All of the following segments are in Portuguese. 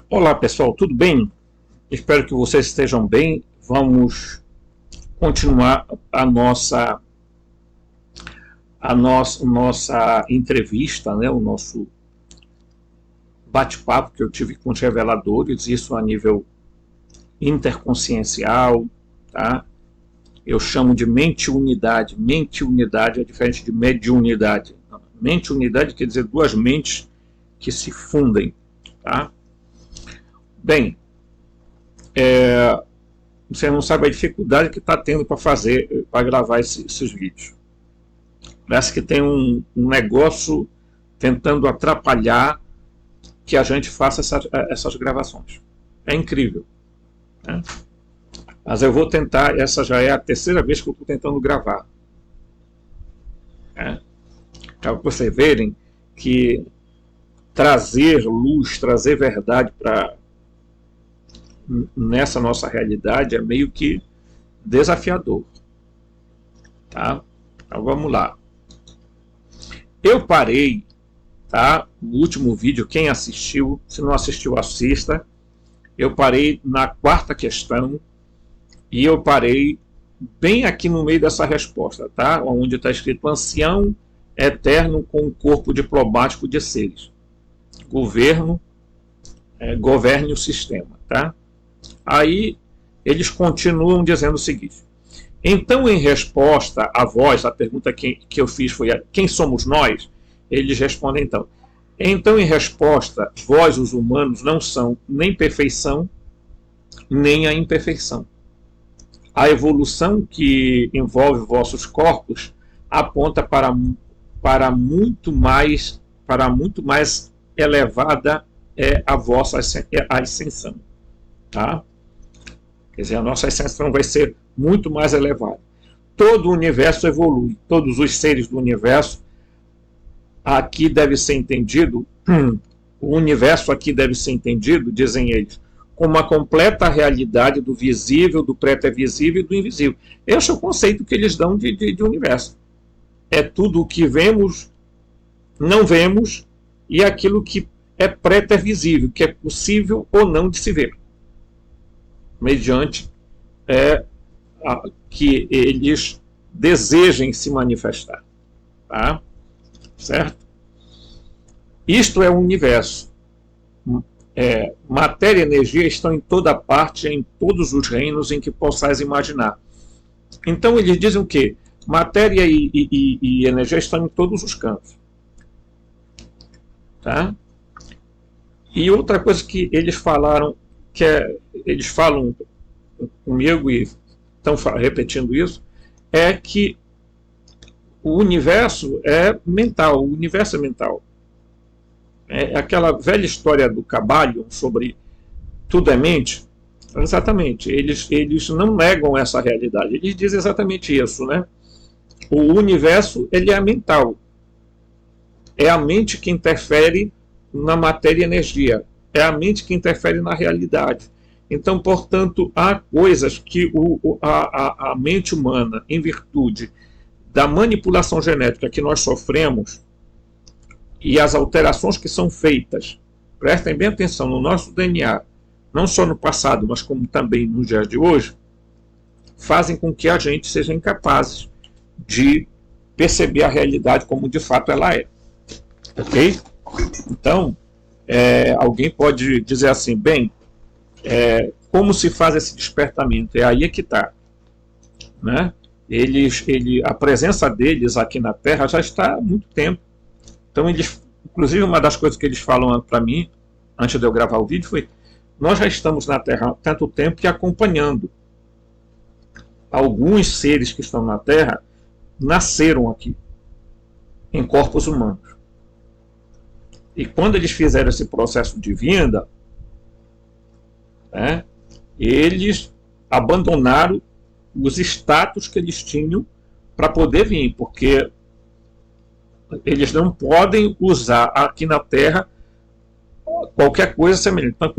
Olá pessoal, tudo bem? Espero que vocês estejam bem. Vamos continuar a nossa entrevista, né? O nosso bate-papo que eu tive com os reveladores, isso a nível interconsciencial, tá? Eu chamo de mente-unidade. Mente-unidade é diferente de mediunidade. Mente-unidade quer dizer duas mentes que se fundem, tá? Bem, você não sabe a dificuldade que está tendo para gravar esses vídeos. Parece que tem um negócio tentando atrapalhar que a gente faça essas gravações. É incrível, né? Mas eu vou tentar, essa já é a terceira vez que eu estou tentando gravar, né? Para vocês verem que trazer luz, trazer verdade nessa nossa realidade é meio que desafiador, tá? Então vamos lá. Eu parei, tá? No último vídeo, quem assistiu, se não assistiu, assista. Eu parei na quarta questão e eu parei bem aqui no meio dessa resposta, tá? Onde está escrito ancião eterno com um corpo diplomático de seres. Governe o sistema, tá? Aí eles continuam dizendo o seguinte: então, em resposta à voz, a pergunta que eu fiz foi quem somos nós? Eles respondem então, em resposta, vós, os humanos, não são nem perfeição, nem a imperfeição. A evolução que envolve vossos corpos aponta para muito mais elevada é a vossa ascensão, tá? Quer dizer, a nossa ascensão vai ser muito mais elevada. Todo o universo evolui, todos os seres do universo aqui deve ser entendido, o universo aqui deve ser entendido, dizem eles, como uma completa realidade do visível, do pretervisível e do invisível. Esse é o conceito que eles dão de universo. É tudo o que vemos, não vemos, e aquilo que é pretervisível, que é possível ou não de se ver, mediante que eles desejem se manifestar, tá? Certo? Isto é o universo. Matéria e energia estão em toda parte, em todos os reinos em que possais imaginar. Então eles dizem o quê? Matéria e energia estão em todos os campos, tá? E outra coisa que eles falaram, eles falam comigo e estão repetindo isso, é que o universo é mental, o universo é mental. É aquela velha história do Kybalion sobre tudo é mente. Exatamente, eles não negam essa realidade, eles dizem exatamente isso, né? O universo, ele é mental. É a mente que interfere na matéria e energia. É a mente que interfere na realidade. Então, portanto, há coisas que a mente humana, em virtude da manipulação genética que nós sofremos e as alterações que são feitas, prestem bem atenção, no nosso DNA, não só no passado, mas como também nos dias de hoje, fazem com que a gente seja incapaz de perceber a realidade como de fato ela é. Ok? Então, alguém pode dizer assim, bem, como se faz esse despertamento? É aí que está, né? A presença deles aqui na Terra já está há muito tempo. Então, inclusive, uma das coisas que eles falam para mim, antes de eu gravar o vídeo, foi: nós já estamos na Terra há tanto tempo que acompanhando. Alguns seres que estão na Terra nasceram aqui, em corpos humanos. E quando eles fizeram esse processo de vinda, né, eles abandonaram os status que eles tinham para poder vir, porque eles não podem usar aqui na Terra qualquer coisa semelhante. Então,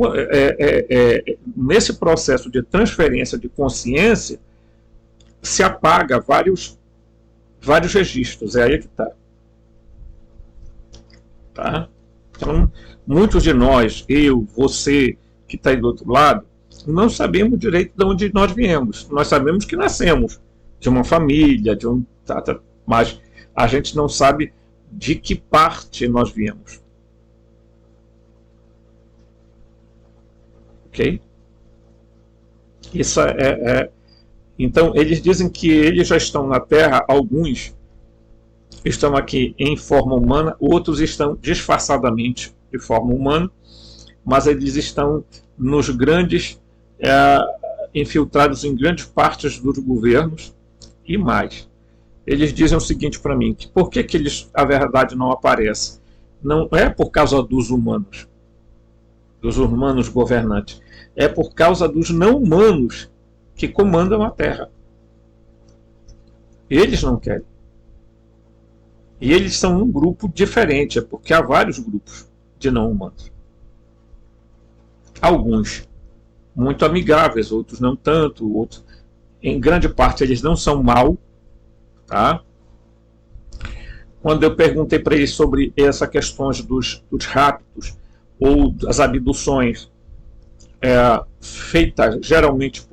nesse processo de transferência de consciência, se apaga vários registros. É aí que está. Tá? Então, muitos de nós, eu, você, que está aí do outro lado, não sabemos direito de onde nós viemos. Nós sabemos que nascemos de uma família, mas a gente não sabe de que parte nós viemos. Ok? Isso Então, eles dizem que eles já estão na Terra, alguns estão aqui em forma humana, outros estão disfarçadamente de forma humana, mas eles estão nos grandes, infiltrados em grandes partes dos governos e mais. Eles dizem o seguinte para mim, que por que a verdade não aparece? Não é por causa dos humanos governantes, é por causa dos não humanos que comandam a Terra. Eles não querem. E eles são um grupo diferente, é porque há vários grupos de não humanos. Alguns muito amigáveis, outros não tanto, outros, em grande parte eles não são mal, tá? Quando eu perguntei para eles sobre essa questão dos raptos ou das abduções feitas geralmente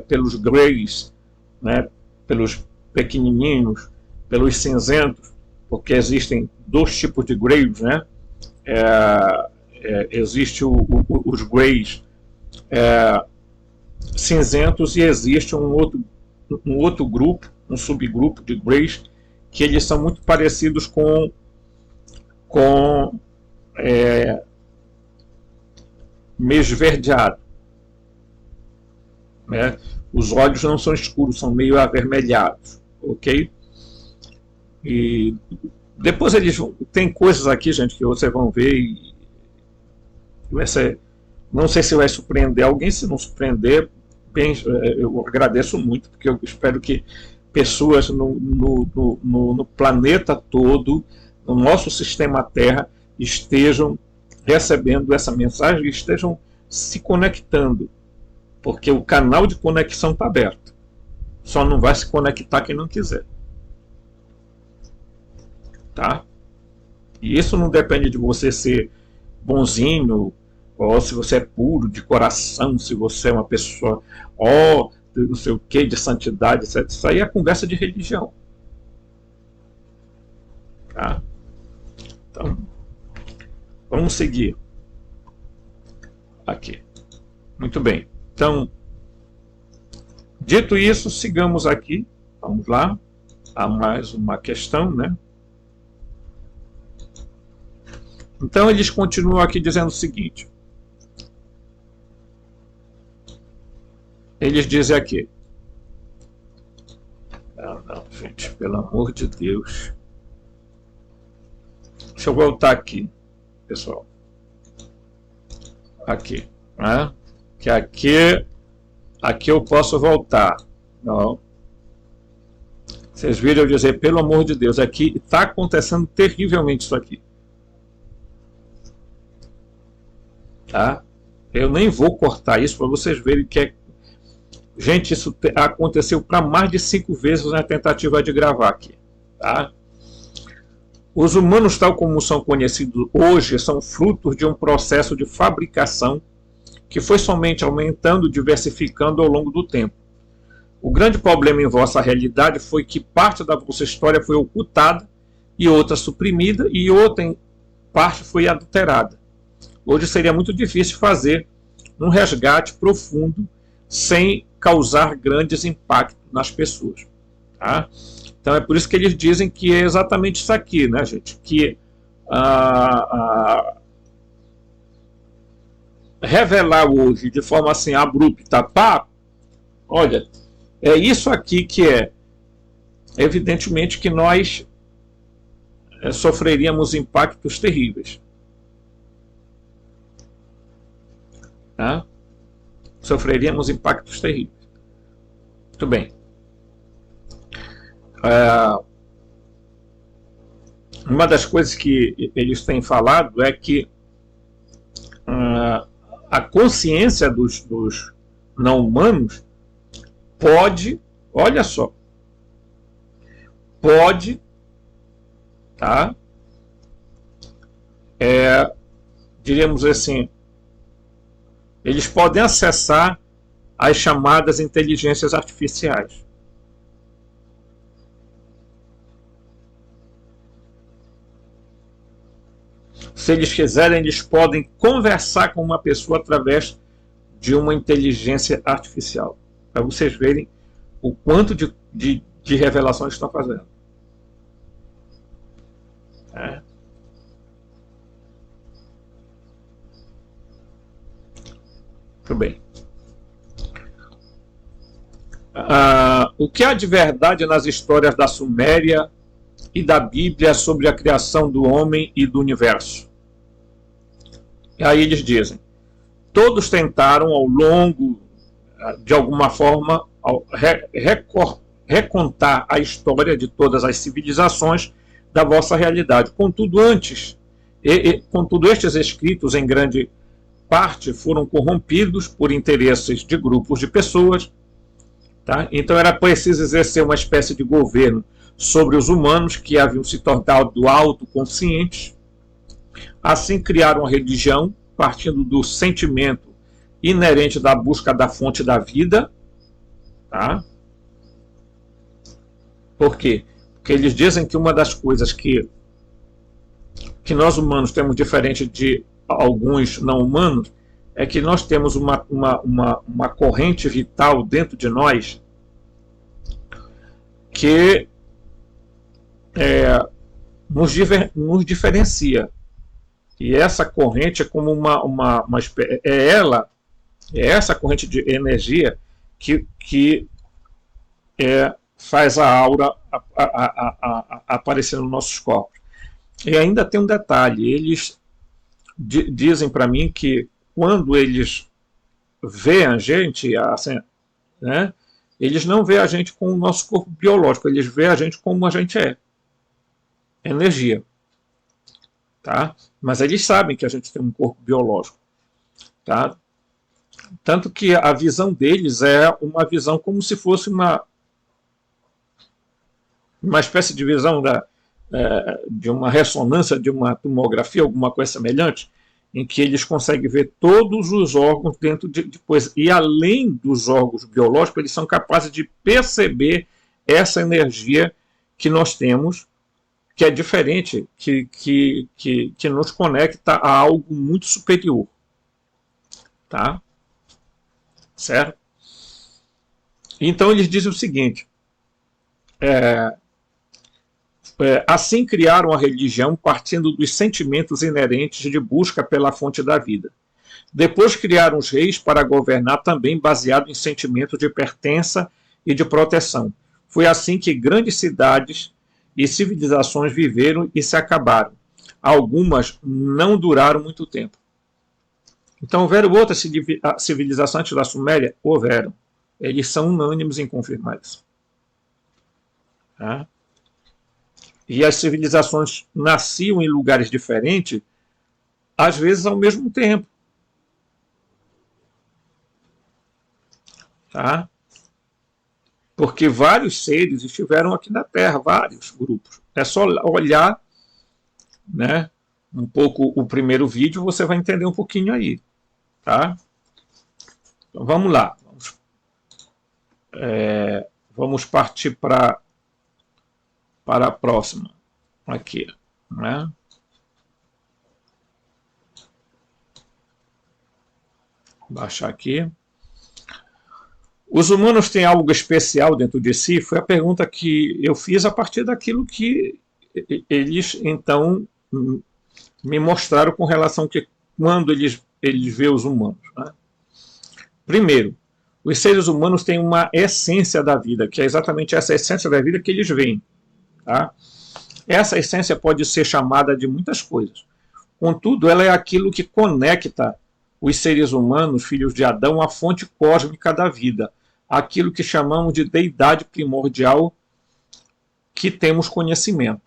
pelos greys, né, pelos pequenininhos, pelos cinzentos, porque existem dois tipos de greys, né? Existe os greys cinzentos e existe um outro grupo, um subgrupo de greys que eles são muito parecidos com meio esverdeado, né? Os olhos não são escuros, são meio avermelhados, ok? E depois eles tem coisas aqui, gente, que vocês vão ver e não sei se vai surpreender alguém. Se não surpreender, bem, eu agradeço muito, porque eu espero que pessoas no planeta todo, no nosso sistema Terra, estejam recebendo essa mensagem e estejam se conectando, porque o canal de conexão está aberto. Só não vai se conectar quem não quiser. Tá? E isso não depende de você ser bonzinho, ou se você é puro de coração, se você é uma pessoa, não sei o que, de santidade, etc. Isso aí é conversa de religião. Tá? Então, vamos seguir. Aqui. Muito bem. Então, dito isso, sigamos aqui. Vamos lá. Há mais uma questão, né? Então, eles continuam aqui dizendo o seguinte. Eles dizem aqui. Não, gente, pelo amor de Deus. Deixa eu voltar aqui, pessoal. Aqui, né? Que aqui eu posso voltar. Não. Vocês viram eu dizer, pelo amor de Deus, aqui está acontecendo terrivelmente isso aqui. Tá? Eu nem vou cortar isso para vocês verem que gente, isso aconteceu para mais de 5 vezes na tentativa de gravar aqui. Tá? Os humanos, tal como são conhecidos hoje, são frutos de um processo de fabricação que foi somente aumentando, diversificando ao longo do tempo. O grande problema em vossa realidade foi que parte da vossa história foi ocultada e outra suprimida e outra parte foi adulterada. Hoje seria muito difícil fazer um resgate profundo sem causar grandes impactos nas pessoas. Tá? Então é por isso que eles dizem que é exatamente isso aqui, né, gente? Que revelar hoje de forma assim abrupta, olha, é isso aqui que evidentemente que nós sofreríamos impactos terríveis. Tá? Sofreríamos impactos terríveis. Muito bem. Uma das coisas que eles têm falado é que a consciência dos não humanos pode, olha só, pode, tá, diríamos assim, eles podem acessar as chamadas inteligências artificiais. Se eles quiserem, eles podem conversar com uma pessoa através de uma inteligência artificial. Para vocês verem o quanto de revelações estão fazendo. Muito bem. O que há de verdade nas histórias da Suméria e da Bíblia sobre a criação do homem e do universo? E aí eles dizem: todos tentaram ao longo, de alguma forma, recontar a história de todas as civilizações da vossa realidade. Contudo, estes escritos, em grande parte, foram corrompidos por interesses de grupos de pessoas. Tá? Então era preciso exercer uma espécie de governo sobre os humanos que haviam se tornado autoconscientes. Assim criaram a religião, partindo do sentimento inerente da busca da fonte da vida. Tá? Por quê? Porque eles dizem que uma das coisas que nós humanos temos diferente de alguns não humanos é que nós temos uma corrente vital dentro de nós que nos diferencia. E essa corrente é como essa corrente de energia que faz a aura aparecer nos nossos corpos. E ainda tem um detalhe: eles dizem para mim que quando eles veem a gente, assim, né, eles não veem a gente com o nosso corpo biológico, eles veem a gente como a gente é. Energia. Tá? Mas eles sabem que a gente tem um corpo biológico. Tá? Tanto que a visão deles é uma visão como se fosse uma espécie de visão de uma ressonância, de uma tomografia, alguma coisa semelhante, em que eles conseguem ver todos os órgãos dentro de coisa. E além dos órgãos biológicos, eles são capazes de perceber essa energia que nós temos, que é diferente, que nos conecta a algo muito superior. Tá? Certo? Então eles dizem o seguinte: assim criaram a religião partindo dos sentimentos inerentes de busca pela fonte da vida. Depois criaram os reis para governar também baseado em sentimentos de pertença e de proteção. Foi assim que grandes cidades e civilizações viveram e se acabaram. Algumas não duraram muito tempo. Então, houveram outras civilizações antes da Suméria? Houveram. Eles são unânimes em confirmar isso. Tá? E as civilizações nasciam em lugares diferentes, às vezes ao mesmo tempo. Tá? Porque vários seres estiveram aqui na Terra, vários grupos. É só olhar, né, um pouco o primeiro vídeo, você vai entender um pouquinho aí. Tá? Então vamos lá. Vamos partir para a próxima. Aqui. Né? Baixar aqui. Os humanos têm algo especial dentro de si? Foi a pergunta que eu fiz a partir daquilo que eles, então, me mostraram com relação a que quando eles veem os humanos. Né? Primeiro, os seres humanos têm uma essência da vida, que é exatamente essa essência da vida que eles veem. Tá? Essa essência pode ser chamada de muitas coisas. Contudo, ela é aquilo que conecta os seres humanos, filhos de Adão, à fonte cósmica da vida, aquilo que chamamos de deidade primordial que temos conhecimento.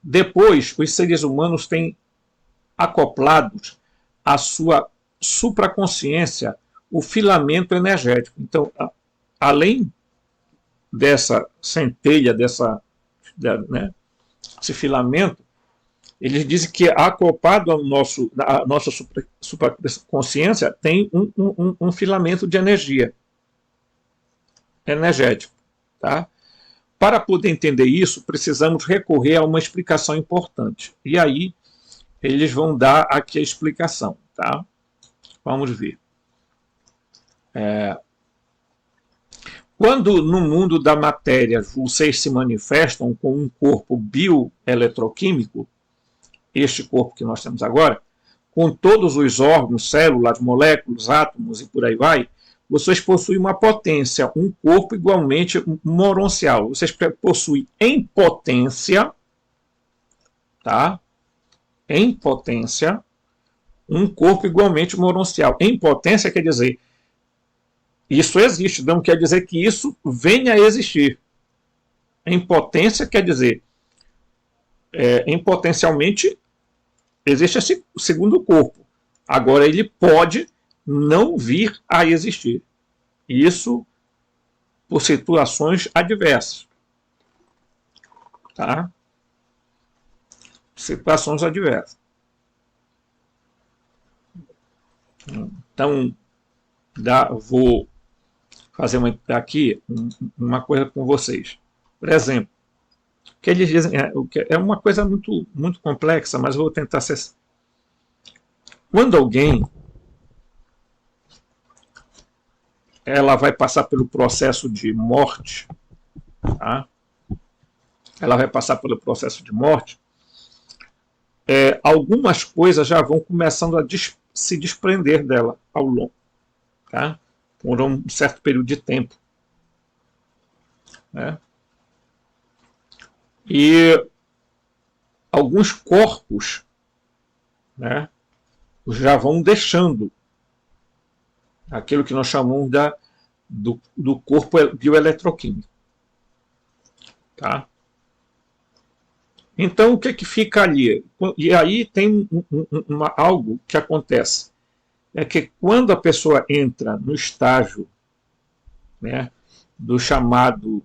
Depois, os seres humanos têm acoplados à sua supraconsciência o filamento energético. Então, além dessa centelha, esse filamento, Eles dizem que acoplado ao à nossa supraconsciência tem um filamento de energia energético. Tá? Para poder entender isso, precisamos recorrer a uma explicação importante. E aí, eles vão dar aqui a explicação. Tá? Vamos ver. Quando no mundo da matéria vocês se manifestam com um corpo bioeletroquímico, este corpo que nós temos agora, com todos os órgãos, células, moléculas, átomos e por aí vai, vocês possuem uma potência, um corpo igualmente moroncial. Vocês possuem em potência, tá? Em potência, um corpo igualmente moroncial. Em potência quer dizer, isso existe, não quer dizer que isso venha a existir. Em potência quer dizer, em potencialmente existe esse segundo corpo. Agora ele pode não vir a existir. Isso por situações adversas. Tá? Situações adversas. Então, vou fazer aqui uma coisa com vocês. Por exemplo, que eles dizem é uma coisa muito, muito complexa, mas eu vou tentar ser. Quando alguém ela vai passar pelo processo de morte, tá? Ela vai passar pelo processo de morte, algumas coisas já vão começando a se desprender dela ao longo, tá? Por um certo período de tempo, né? E alguns corpos, né, já vão deixando aquilo que nós chamamos do corpo bioeletroquímico. Tá? Então, o que fica ali? E aí tem algo que acontece. É que quando a pessoa entra no estágio, né, do chamado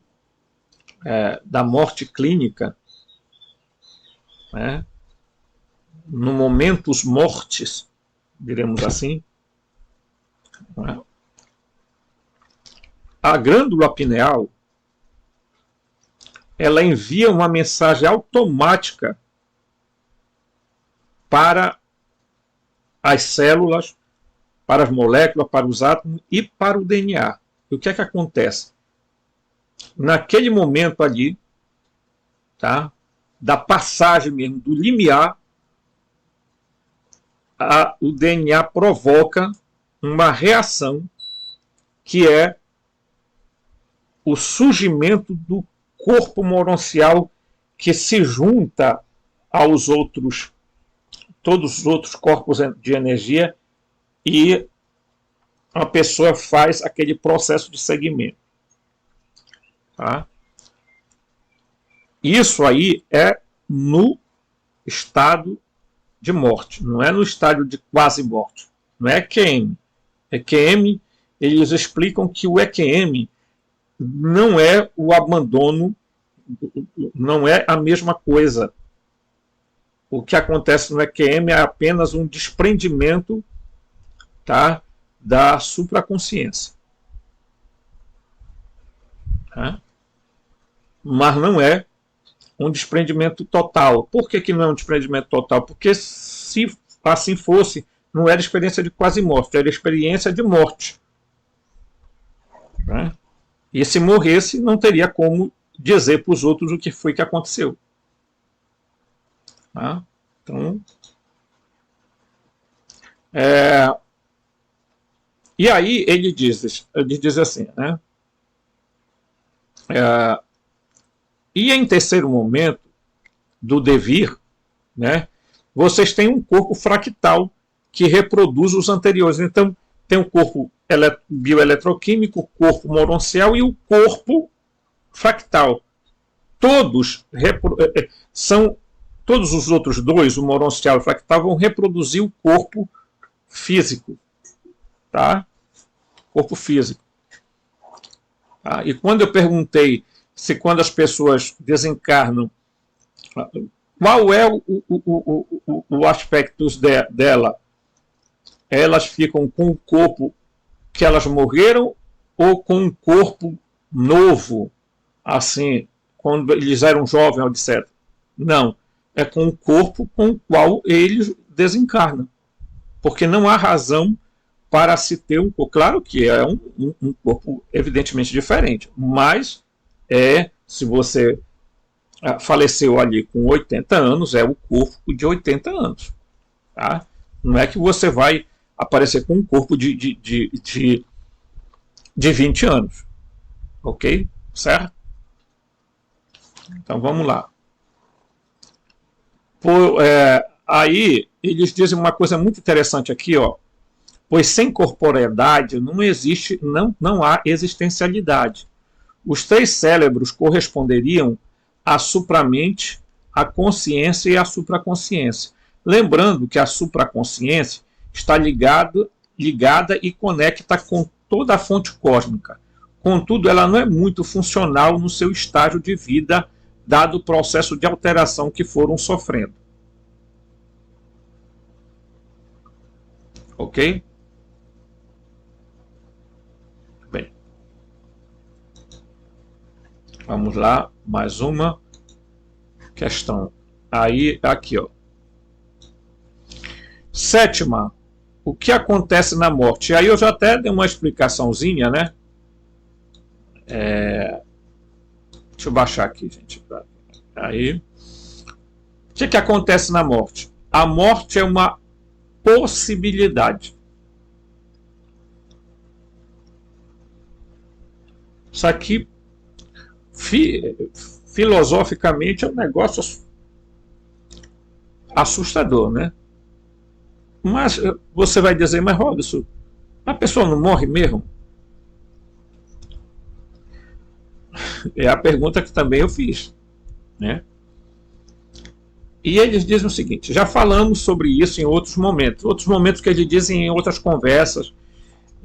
da morte clínica, né, no momentus mortis, diremos assim, né, a glândula pineal ela envia uma mensagem automática para as células, para as moléculas, para os átomos e para o DNA. E o que é que acontece? Naquele momento ali, tá, da passagem mesmo, do limiar, o DNA provoca uma reação que é o surgimento do corpo moroncial que se junta aos outros, todos os outros corpos de energia, e a pessoa faz aquele processo de segmento. Tá? Isso aí é no estado de morte, não é no estádio de quase morte, não é EQM. EQM, eles explicam que o EQM não é o abandono, não é a mesma coisa. O que acontece no EQM é apenas um desprendimento, tá, da supraconsciência. Tá? Mas não é um desprendimento total. Por que não é um desprendimento total? Porque se assim fosse, não era experiência de quase morte, era experiência de morte. Né? E se morresse, não teria como dizer para os outros o que foi que aconteceu. Tá? Então, e aí ele diz assim, né? E em terceiro momento do devir, né, vocês têm um corpo fractal que reproduz os anteriores. Então, tem o corpo bioeletroquímico, o corpo moroncial e o corpo fractal. Todos os outros dois, o moroncial e o fractal, vão reproduzir o corpo físico. Tá? Corpo físico. Tá? E quando eu perguntei se quando as pessoas desencarnam, Qual é o aspecto dela? Elas ficam com o corpo que elas morreram ou com um corpo novo, assim, quando eles eram jovens, etc. Não, é com o corpo com o qual eles desencarnam. Porque não há razão para se ter um corpo. Claro que é um corpo evidentemente diferente, mas se você faleceu ali com 80 anos, é o corpo de 80 anos. Tá? Não é que você vai aparecer com um corpo de 20 anos. Ok? Certo? Então vamos lá. Aí eles dizem uma coisa muito interessante aqui, ó. Pois sem corporeidade não existe, não há existencialidade. Os três cérebros corresponderiam à supramente, à consciência e à supraconsciência. Lembrando que a supraconsciência está ligada e conecta com toda a fonte cósmica. Contudo, ela não é muito funcional no seu estágio de vida, dado o processo de alteração que foram sofrendo. Ok? Bem. Vamos lá, mais uma questão. Aí, aqui, ó. Sétima, o que acontece na morte? Aí eu já até dei uma explicaçãozinha, né? Deixa eu baixar aqui, gente. Aí, o que acontece na morte? A morte é uma possibilidade. Isso aqui, filosoficamente, é um negócio assustador, né? Mas você vai dizer, mas Robson, a pessoa não morre mesmo? É a pergunta que também eu fiz, né? E eles dizem o seguinte, já falamos sobre isso em outros momentos que eles dizem em outras conversas,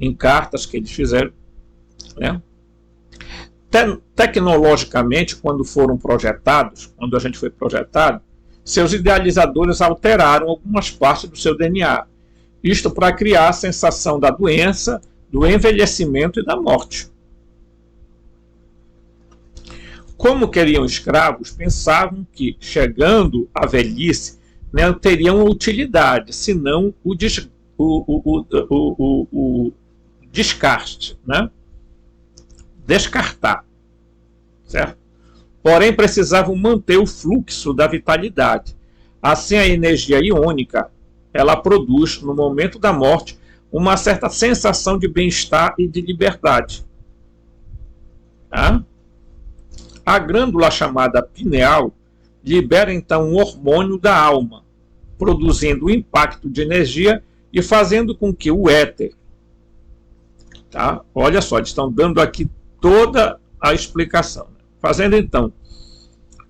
em cartas que eles fizeram, né? Tecnologicamente, quando foram projetados, quando a gente foi projetado, seus idealizadores alteraram algumas partes do seu DNA. Isto para criar a sensação da doença, do envelhecimento e da morte. Como queriam escravos, pensavam que, chegando à velhice, não teriam utilidade, senão o descarte, né? Descartar, certo? Porém, precisavam manter o fluxo da vitalidade. Assim, a energia iônica, ela produz, no momento da morte, uma certa sensação de bem-estar e de liberdade. Tá? A glândula chamada pineal libera, então, um hormônio da alma, produzindo um impacto de energia e fazendo com que o éter, tá? Olha só, eles estão dando aqui toda a explicação, né? Fazendo então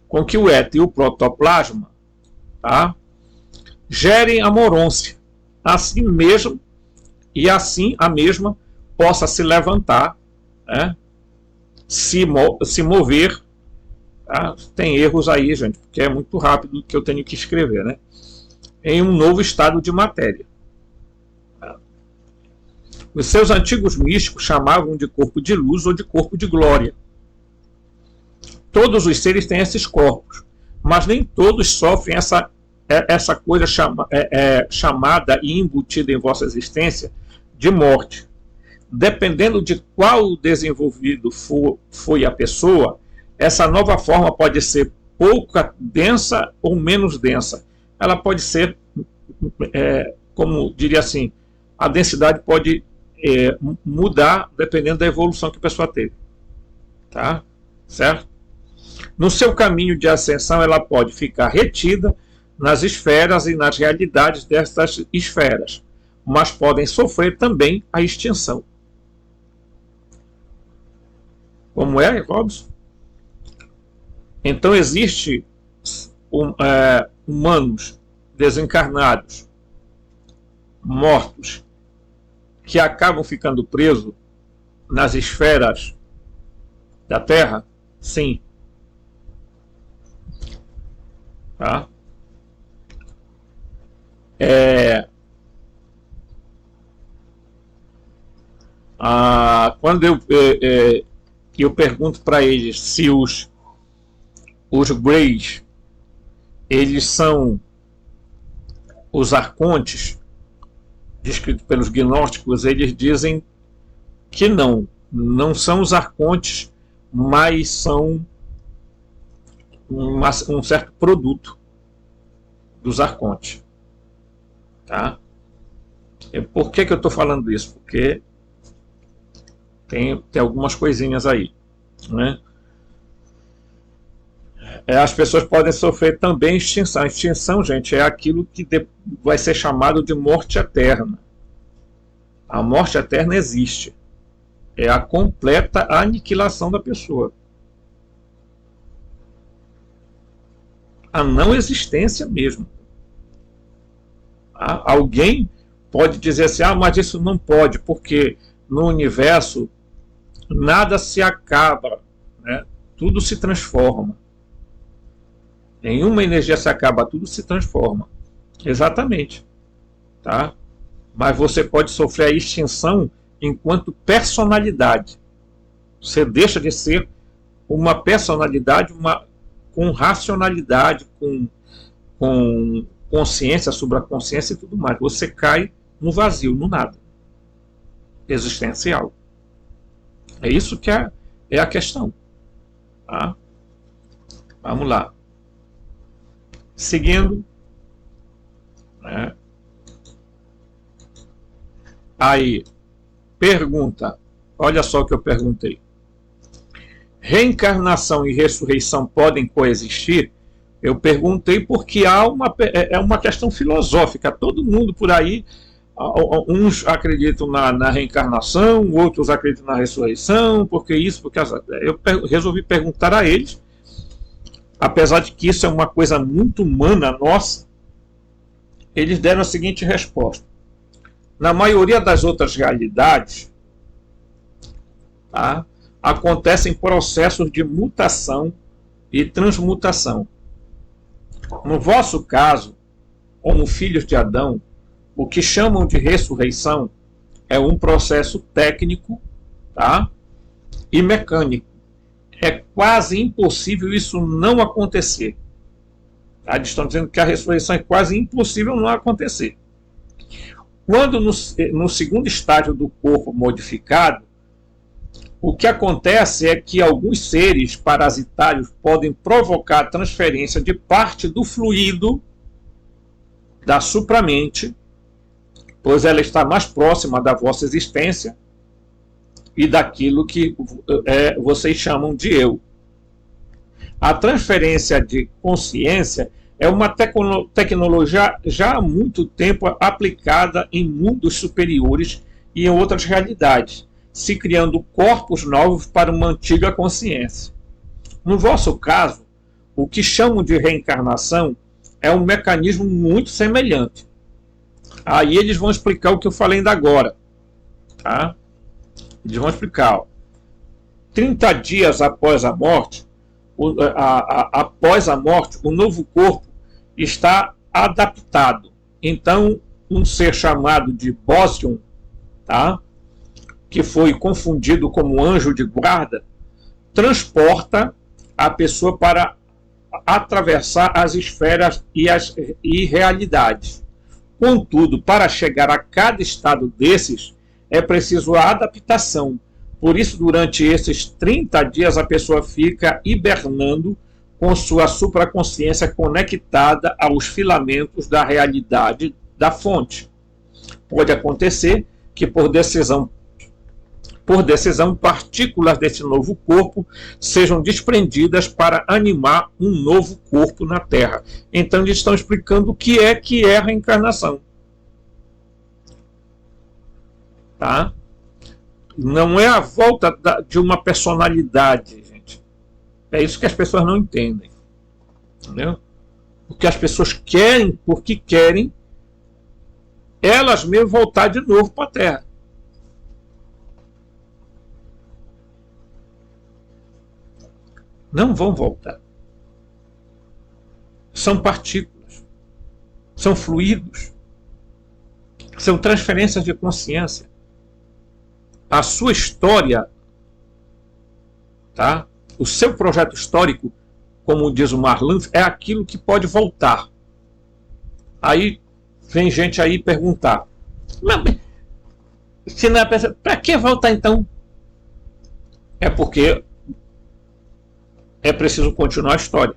com que o éter e o protoplasma, tá, gerem a morôncia, assim mesmo, e assim a mesma possa se levantar, né, se mover. Tá? Tem erros aí, gente, porque é muito rápido que eu tenho que escrever, né, em um novo estado de matéria. Os seus antigos místicos chamavam de corpo de luz ou de corpo de glória. Todos os seres têm esses corpos, mas nem todos sofrem essa coisa chamada e embutida em vossa existência de morte. Dependendo de qual desenvolvido foi a pessoa, essa nova forma pode ser pouca densa ou menos densa. Ela pode ser, como diria assim, a densidade pode mudar dependendo da evolução que a pessoa teve. Tá? Certo? No seu caminho de ascensão, ela pode ficar retida nas esferas e nas realidades dessas esferas, mas podem sofrer também a extinção. Como é, Robson? Então, existe humanos desencarnados, mortos, que acabam ficando presos nas esferas da Terra? Sim. Tá? Quando eu pergunto para eles se os Greys, eles são os arcontes descritos pelos gnósticos, eles dizem que não são os arcontes, mas são um certo produto dos arcontes. Tá? Por que eu estou falando isso? Porque tem algumas coisinhas aí, né? As pessoas podem sofrer também extinção. A extinção, gente, é aquilo que vai ser chamado de morte eterna. A morte eterna existe. É a completa aniquilação da pessoa. A não existência mesmo. Alguém pode dizer assim, mas isso não pode, porque no universo nada se acaba, né? Tudo se transforma. Nenhuma energia se acaba, tudo se transforma. Exatamente. Tá? Mas você pode sofrer a extinção enquanto personalidade. Você deixa de ser uma personalidade com racionalidade, com consciência, supraconsciência e tudo mais. Você cai no vazio, no nada. Existencial. É isso que é a questão. Tá? Vamos lá. Seguindo. Né? Aí, pergunta. Olha só o que eu perguntei. Reencarnação e ressurreição podem coexistir? Eu perguntei porque é uma questão filosófica. Todo mundo por aí, uns acreditam na reencarnação, outros acreditam na ressurreição, porque isso, porque eu resolvi perguntar a eles, apesar de que isso é uma coisa muito humana nossa, eles deram a seguinte resposta. Na maioria das outras realidades, tá, acontecem processos de mutação e transmutação. No vosso caso, como filhos de Adão, o que chamam de ressurreição é um processo técnico, tá, e mecânico. É quase impossível isso não acontecer. Tá? Eles estão dizendo que a ressurreição é quase impossível não acontecer. Quando no segundo estágio do corpo modificado, o que acontece é que alguns seres parasitários podem provocar a transferência de parte do fluido da supramente, pois ela está mais próxima da vossa existência e daquilo que vocês chamam de eu. A transferência de consciência é uma tecnologia já há muito tempo aplicada em mundos superiores e em outras realidades, se criando corpos novos para uma antiga consciência. No vosso caso, o que chamam de reencarnação é um mecanismo muito semelhante. Aí eles vão explicar o que eu falei ainda agora. Tá? Eles vão explicar. 30 dias após a morte, o novo corpo está adaptado. Então, um ser chamado de Bósion, tá? Que foi confundido como anjo de guarda, transporta a pessoa para atravessar as esferas e realidades. Contudo, para chegar a cada estado desses, é preciso a adaptação. Por isso, durante esses 30 dias, a pessoa fica hibernando com sua supraconsciência conectada aos filamentos da realidade da fonte. Pode acontecer que, por decisão, partículas desse novo corpo sejam desprendidas para animar um novo corpo na Terra. Então, eles estão explicando o que é a reencarnação. Tá? Não é a volta de uma personalidade, gente. É isso que as pessoas não entendem. Entendeu? O que as pessoas querem, porque querem, elas mesmas voltar de novo para a Terra. Não vão voltar. São partículas. São fluidos. São transferências de consciência. A sua história, tá? O seu projeto histórico, como diz o Marlon, é aquilo que pode voltar. Aí vem gente aí perguntar, se não é para que voltar então? É porque é preciso continuar a história.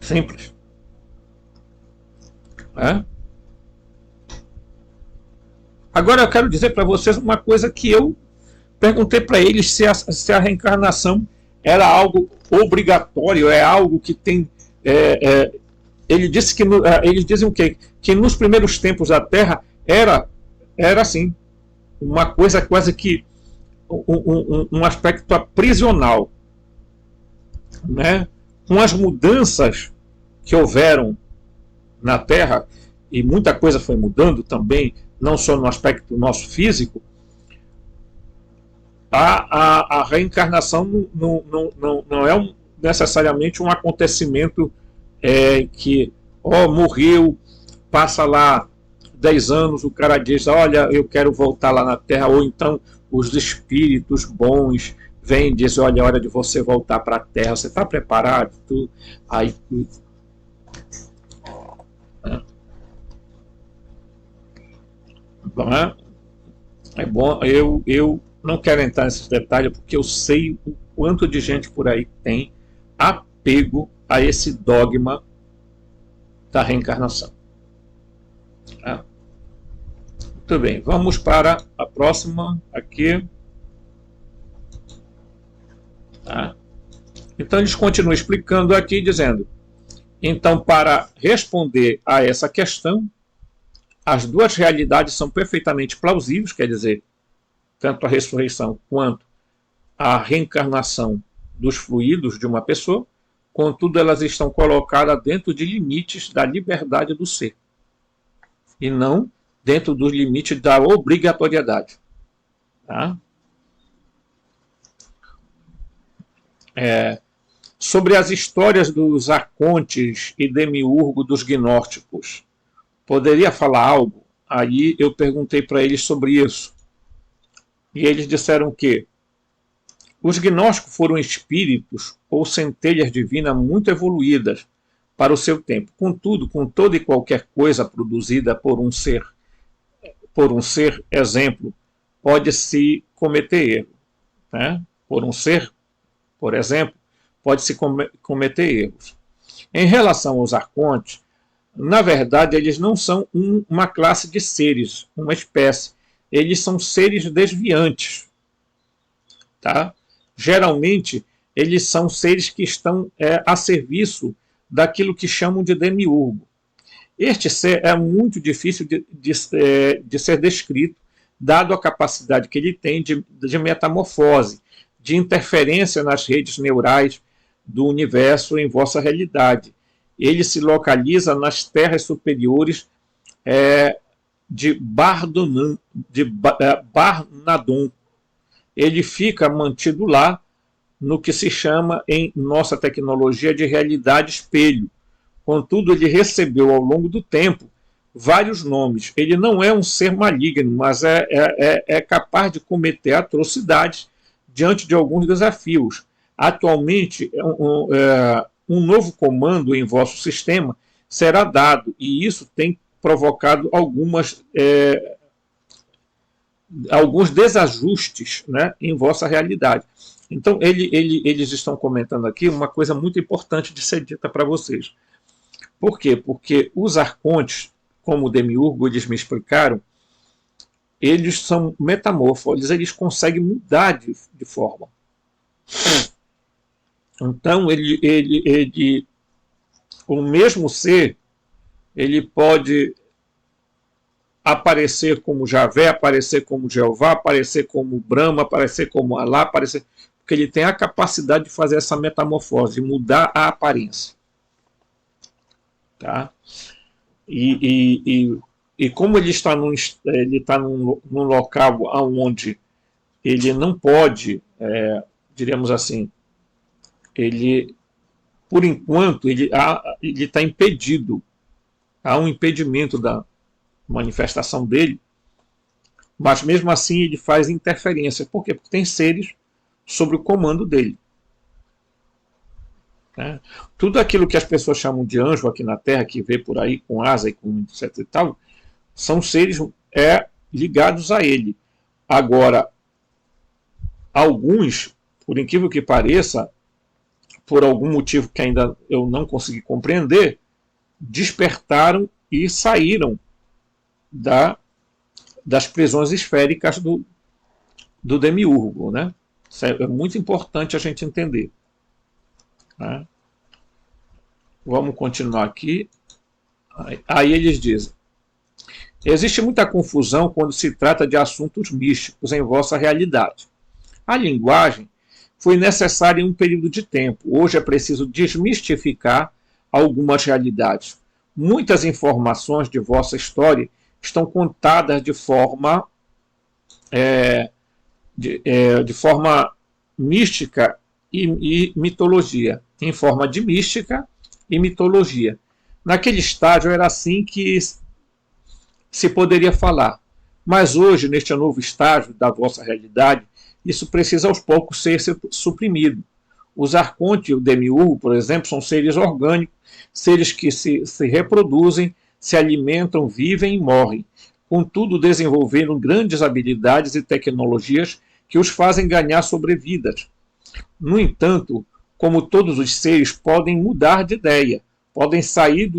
Simples. É? Agora eu quero dizer para vocês uma coisa que eu perguntei para eles se a reencarnação era algo obrigatório, é algo que tem... ele disse que eles dizem o quê? Que nos primeiros tempos da Terra era assim, uma coisa quase que um aspecto aprisional, né? Com as mudanças que houveram na Terra, e muita coisa foi mudando também, não só no aspecto nosso físico, a reencarnação não é necessariamente um acontecimento que morreu, passa lá 10 anos, o cara diz, olha, eu quero voltar lá na Terra, ou então os espíritos bons vêm e dizem, olha, é hora de você voltar para a Terra, você está preparado? Aí é bom, eu não quero entrar nesses detalhes, porque eu sei o quanto de gente por aí tem apego a esse dogma da reencarnação. Muito bem, vamos para a próxima aqui. Então eles continuam explicando aqui, dizendo, então, para responder a essa questão, as duas realidades são perfeitamente plausíveis, quer dizer, tanto a ressurreição quanto a reencarnação dos fluidos de uma pessoa, contudo elas estão colocadas dentro de limites da liberdade do ser, e não dentro dos limites da obrigatoriedade. Tá? Sobre as histórias dos arcontes e demiurgo dos gnósticos, poderia falar algo? Aí eu perguntei para eles sobre isso. E eles disseram que os gnósticos foram espíritos ou centelhas divinas muito evoluídas para o seu tempo. Contudo, com toda e qualquer coisa produzida por um ser, exemplo, pode-se cometer erro. Né? Por um ser, por exemplo, pode-se cometer erros. Em relação aos arcontes, na verdade, eles não são uma classe de seres, uma espécie. Eles são seres desviantes. Tá? Geralmente, eles são seres que estão a serviço daquilo que chamam de demiurgo. Este ser é muito difícil de ser descrito, dado a capacidade que ele tem de metamorfose, de interferência nas redes neurais do universo em vossa realidade. Ele se localiza nas terras superiores de Barnadon. Ele fica mantido lá no que se chama em nossa tecnologia de realidade espelho. Contudo, ele recebeu ao longo do tempo vários nomes. Ele não é um ser maligno, mas é capaz de cometer atrocidades diante de alguns desafios. Atualmente, um novo comando em vosso sistema será dado, e isso tem provocado alguns desajustes, né, em vossa realidade. Então, eles estão comentando aqui uma coisa muito importante de ser dita para vocês. Por quê? Porque os arcontes, como o demiurgo, eles me explicaram, eles são metamorfos, eles conseguem mudar de forma. Então, o mesmo ser, ele pode aparecer como Javé, aparecer como Jeová, aparecer como Brahma, aparecer como Alá, porque ele tem a capacidade de fazer essa metamorfose, de mudar a aparência. Tá? E como ele está num local onde ele não pode, diríamos assim, por enquanto, ele está impedido há um impedimento da manifestação dele, mas mesmo assim ele faz interferência. Por quê? Porque tem seres sob o comando dele. Né? Tudo aquilo que as pessoas chamam de anjo aqui na Terra, que vê por aí com asa e com etc e tal, são seres ligados a ele. Agora, alguns, por incrível que pareça, por algum motivo que ainda eu não consegui compreender, despertaram e saíram das prisões esféricas do demiurgo. Né? Isso é muito importante a gente entender. Né? Vamos continuar aqui. Aí eles dizem: existe muita confusão quando se trata de assuntos místicos em vossa realidade. A linguagem foi necessária em um período de tempo. Hoje é preciso desmistificar algumas realidades. Muitas informações de vossa história estão contadas de forma mística e mitologia, em forma de mística e mitologia. Naquele estágio era assim que se poderia falar. Mas hoje, neste novo estágio da vossa realidade, isso precisa aos poucos ser suprimido. Os arcontes e o demiurgo, por exemplo, são seres orgânicos, seres que se reproduzem, se alimentam, vivem e morrem. Contudo, desenvolveram grandes habilidades e tecnologias que os fazem ganhar sobrevidas. No entanto, como todos os seres, podem mudar de ideia, podem sair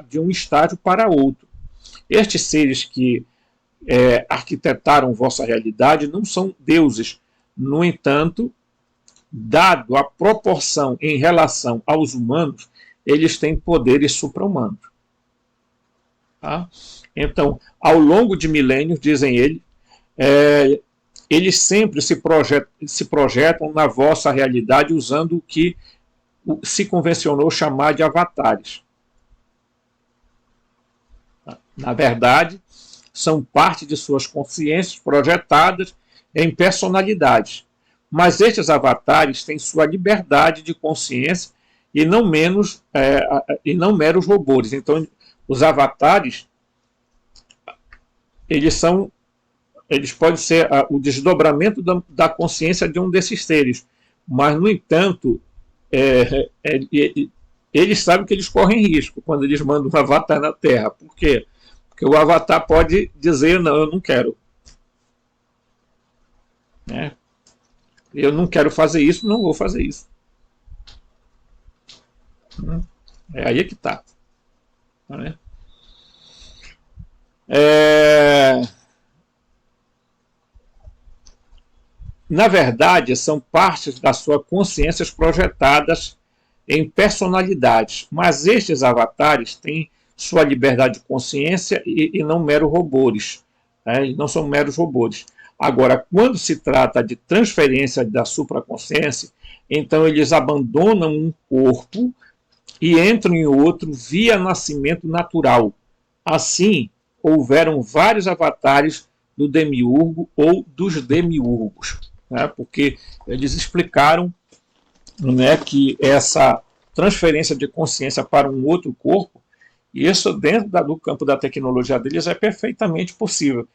de um estágio para outro. Estes seres que arquitetaram vossa realidade não são deuses. No entanto, dado a proporção em relação aos humanos, eles têm poderes supra-humanos. Tá? Então, ao longo de milênios, dizem eles sempre se projetam na vossa realidade usando o que se convencionou chamar de avatares. Na verdade, são parte de suas consciências projetadas em personalidades. Mas estes avatares têm sua liberdade de consciência e não meros robôs. Então, os avatares, eles podem ser o desdobramento da consciência de um desses seres. Mas, no entanto, eles sabem que eles correm risco quando eles mandam um avatar na Terra. Por quê? Porque o avatar pode dizer: não, eu não quero. Né? Eu não quero fazer isso, não vou fazer isso. É aí que está. Né? Na verdade, são partes da sua consciência projetadas em personalidades, mas estes avatares têm sua liberdade de consciência e não meros robôs. Né? Não são meros robôs. Agora, quando se trata de transferência da supraconsciência, então eles abandonam um corpo e entram em outro via nascimento natural. Assim, houveram vários avatares do demiurgo ou dos demiurgos. Né? Porque eles explicaram, né, que essa transferência de consciência para um outro corpo, isso dentro do campo da tecnologia deles é perfeitamente possível.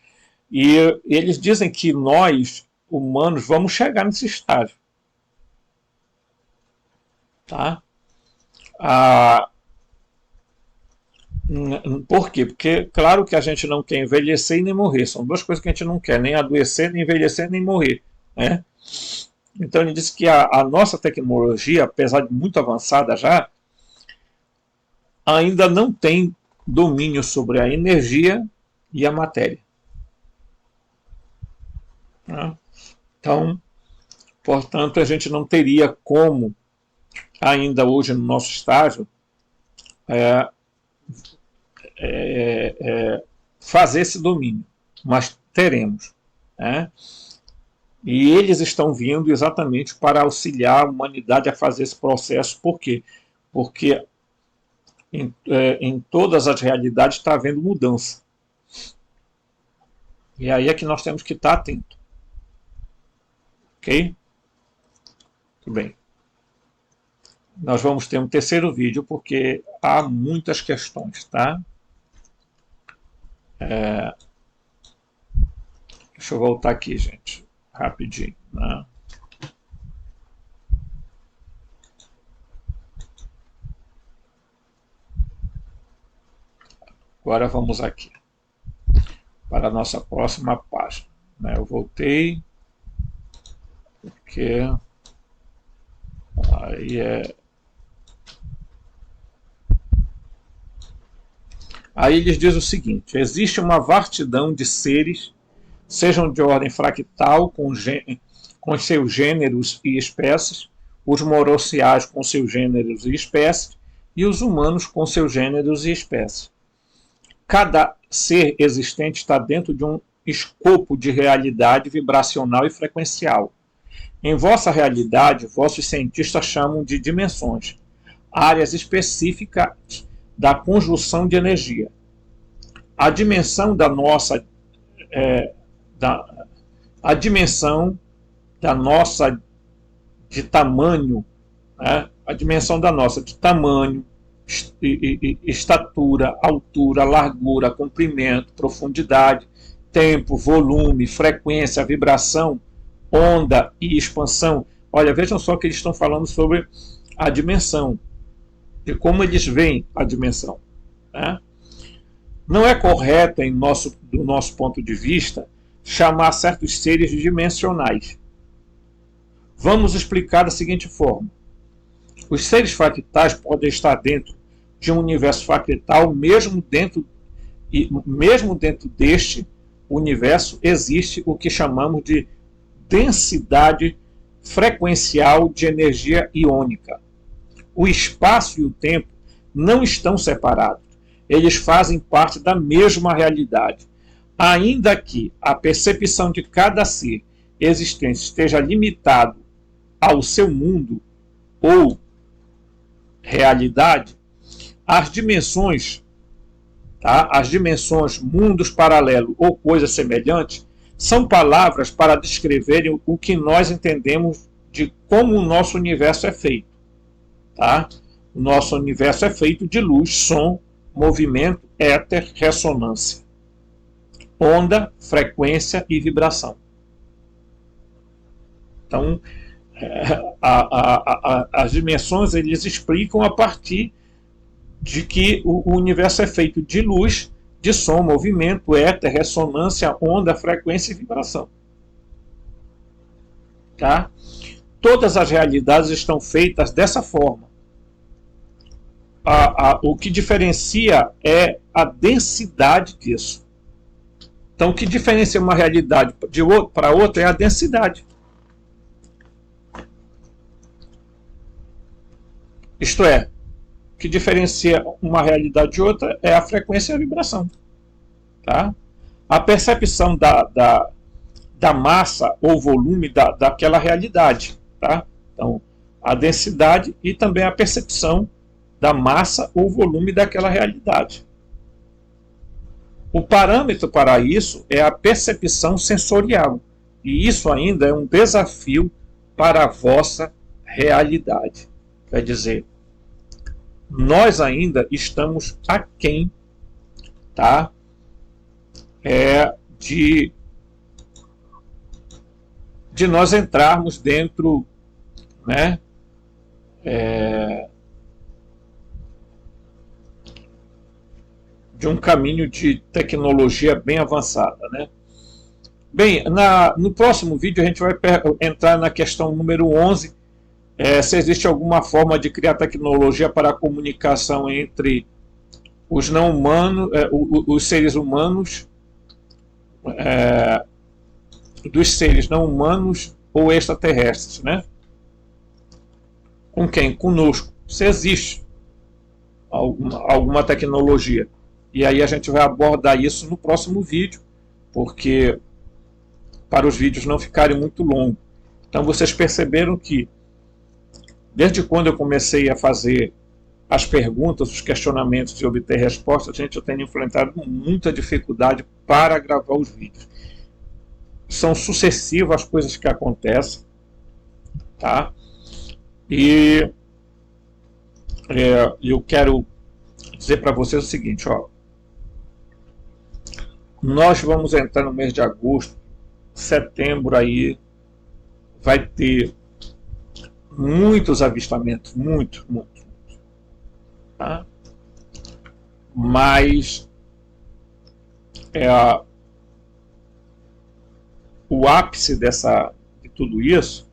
E eles dizem que nós, humanos, vamos chegar nesse estágio. Tá? Por quê? Porque, claro que a gente não quer envelhecer e nem morrer. São duas coisas que a gente não quer, nem adoecer, nem envelhecer, nem morrer. Né? Então ele disse que a nossa tecnologia, apesar de muito avançada já, ainda não tem domínio sobre a energia e a matéria. Né? Então, portanto, a gente não teria como, ainda hoje no nosso estágio, fazer esse domínio, mas teremos. Né? E eles estão vindo exatamente para auxiliar a humanidade a fazer esse processo. Por quê? Porque em todas as realidades está havendo mudança. E aí é que nós temos que estar atentos. Ok? Tudo bem. Nós vamos ter um terceiro vídeo porque há muitas questões, tá? Deixa eu voltar aqui, gente, rapidinho, né? Agora vamos aqui para a nossa próxima página, né? Eu voltei, porque aí eles dizem o seguinte: existe uma vastidão de seres, sejam de ordem fractal, com seus gêneros e espécies, os morossiais com seus gêneros e espécies, e os humanos com seus gêneros e espécies. Cada ser existente está dentro de um escopo de realidade vibracional e frequencial. Em vossa realidade, vossos cientistas chamam de dimensões, áreas específicas da conjunção de energia. A dimensão da nossa a dimensão da nossa de tamanho, né? A dimensão da nossa de tamanho, estatura, altura, largura, comprimento, profundidade, tempo, volume, frequência, vibração, onda e expansão. Olha, vejam só que eles estão falando sobre a dimensão, de como eles veem a dimensão, né? Não é correto, do nosso ponto de vista, chamar certos seres dimensionais. Vamos explicar da seguinte forma: os seres fractais podem estar dentro de um universo fractal, mesmo dentro deste universo existe o que chamamos de densidade frequencial de energia iônica. O espaço e o tempo não estão separados. Eles fazem parte da mesma realidade. Ainda que a percepção de cada ser existente esteja limitado ao seu mundo ou realidade, as dimensões, mundos paralelos ou coisas semelhantes, são palavras para descreverem o que nós entendemos de como o nosso universo é feito. Tá? O nosso universo é feito de luz, som, movimento, éter, ressonância, onda, frequência e vibração. Então, as dimensões eles explicam a partir de que o universo é feito de luz, de som, movimento, éter, ressonância, onda, frequência e vibração. Tá? Todas as realidades estão feitas dessa forma. O que diferencia é a densidade disso. Então, o que diferencia uma realidade para outra é a densidade. Isto é, o que diferencia uma realidade de outra é a frequência e a vibração. Tá? A percepção da massa ou volume daquela realidade. Tá? Então, a densidade e também a percepção da massa ou volume daquela realidade. O parâmetro para isso é a percepção sensorial. E isso ainda é um desafio para a vossa realidade. Quer dizer, nós ainda estamos aquém, tá? De nós entrarmos dentro, né? De um caminho de tecnologia bem avançada, né? Bem, no próximo vídeo a gente vai entrar na questão número 11, se existe alguma forma de criar tecnologia para a comunicação entre os não humanos, os seres humanos, dos seres não humanos ou extraterrestres, né? Com quem? Conosco. Se existe alguma tecnologia. E aí a gente vai abordar isso no próximo vídeo, porque para os vídeos não ficarem muito longos. Então vocês perceberam que desde quando eu comecei a fazer as perguntas, os questionamentos e obter respostas, eu tenho enfrentado muita dificuldade para gravar os vídeos. São sucessivas as coisas que acontecem, tá? E eu quero dizer para vocês o seguinte, ó. nós vamos entrar no mês de agosto, setembro aí, vai ter muitos avistamentos, muito, tá? Mas o ápice de tudo isso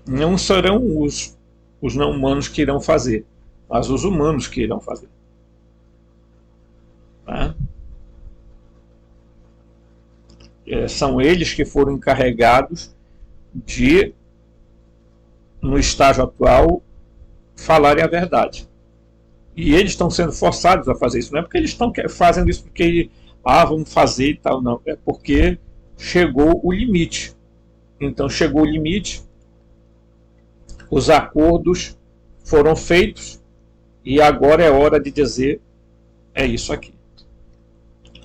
não serão os não humanos que irão fazer, mas os humanos que irão fazer. Tá? São eles que foram encarregados de, no estágio atual, falarem a verdade. E eles estão sendo forçados a fazer isso. Não é porque eles estão fazendo isso porque vamos fazer e tal, não. É porque chegou o limite. Então chegou o limite, os acordos foram feitos e agora é hora de dizer é isso aqui.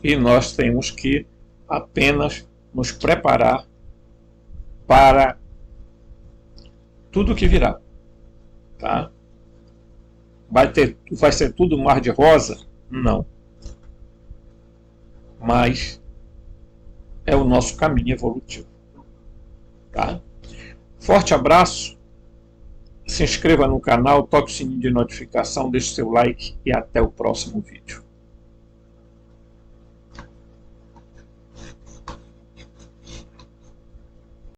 E nós temos que apenas nos preparar para tudo que virá. Tá? Vai ser tudo mar de rosa? Não. Mas é o nosso caminho evolutivo. Tá? Forte abraço. Se inscreva no canal, toque o sininho de notificação, deixe seu like e até o próximo vídeo.